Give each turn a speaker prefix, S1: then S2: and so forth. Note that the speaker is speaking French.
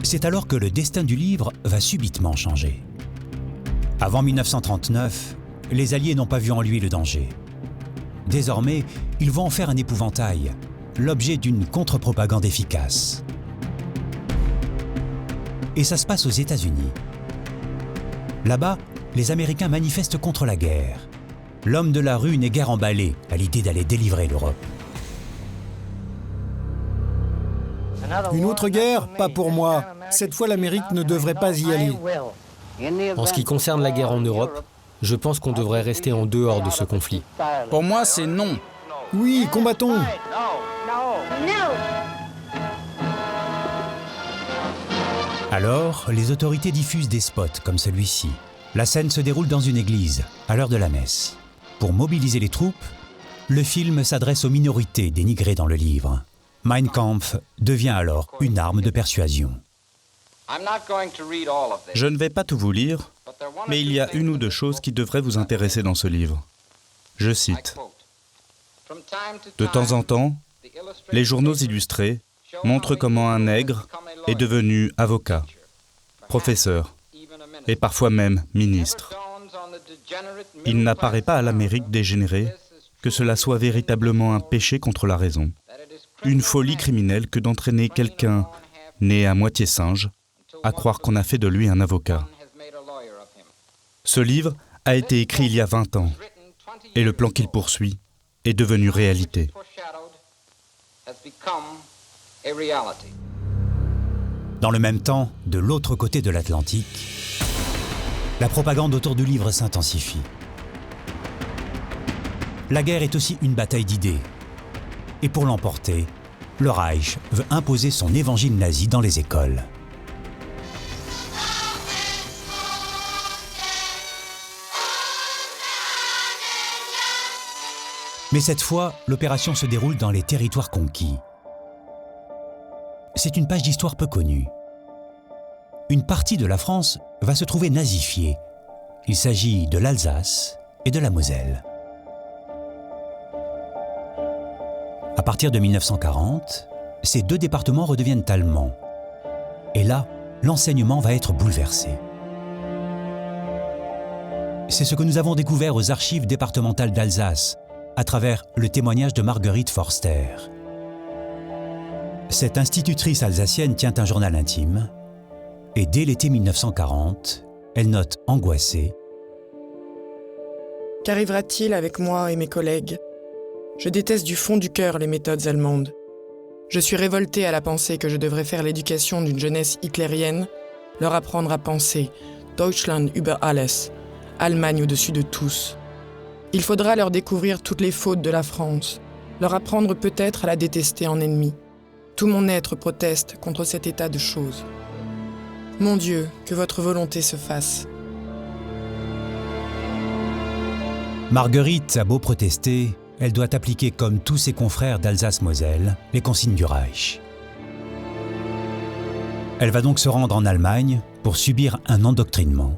S1: C'est alors que le destin du livre va subitement changer. Avant 1939, les Alliés n'ont pas vu en lui le danger. Désormais, ils vont en faire un épouvantail, l'objet d'une contre-propagande efficace. Et ça se passe aux États-Unis. Là-bas, les Américains manifestent contre la guerre. L'homme de la rue n'est guère emballé à l'idée d'aller délivrer l'Europe.
S2: Une autre guerre? Pas pour moi. Cette fois, l'Amérique ne devrait pas y aller.
S3: En ce qui concerne la guerre en Europe, je pense qu'on devrait rester en dehors de ce conflit.
S4: Pour moi, c'est non.
S2: Oui, combattons!
S1: Alors, les autorités diffusent des spots comme celui-ci. La scène se déroule dans une église, à l'heure de la messe. Pour mobiliser les troupes, le film s'adresse aux minorités dénigrées dans le livre. Mein Kampf devient alors une arme de persuasion.
S5: Je ne vais pas tout vous lire, mais il y a une ou deux choses qui devraient vous intéresser dans ce livre. Je cite. De temps en temps, les journaux illustrés montrent comment un nègre est devenu avocat, professeur et parfois même ministre. Il n'apparaît pas à l'Amérique dégénérée que cela soit véritablement un péché contre la raison, une folie criminelle que d'entraîner quelqu'un né à moitié singe à croire qu'on a fait de lui un avocat. Ce livre a été écrit il y a 20 ans et le plan qu'il poursuit est devenu réalité.
S1: Dans le même temps, de l'autre côté de l'Atlantique, la propagande autour du livre s'intensifie. La guerre est aussi une bataille d'idées. Et pour l'emporter, le Reich veut imposer son évangile nazi dans les écoles. Mais cette fois, l'opération se déroule dans les territoires conquis. C'est une page d'histoire peu connue. Une partie de la France va se trouver nazifiée. Il s'agit de l'Alsace et de la Moselle. À partir de 1940, ces deux départements redeviennent allemands. Et là, l'enseignement va être bouleversé. C'est ce que nous avons découvert aux archives départementales d'Alsace, à travers le témoignage de Marguerite Forster. Cette institutrice alsacienne tient un journal intime, et dès l'été 1940, elle note angoissée
S6: « Qu'arrivera-t-il avec moi et mes collègues ? Je déteste du fond du cœur les méthodes allemandes. Je suis révoltée à la pensée que je devrais faire l'éducation d'une jeunesse hitlérienne, leur apprendre à penser « Deutschland über alles », Allemagne au-dessus de tous. Il faudra leur découvrir toutes les fautes de la France, leur apprendre peut-être à la détester en ennemi. Tout mon être proteste contre cet état de choses. Mon Dieu, que votre volonté se fasse. »
S1: Marguerite a beau protester, elle doit appliquer comme tous ses confrères d'Alsace-Moselle les consignes du Reich. Elle va donc se rendre en Allemagne pour subir un endoctrinement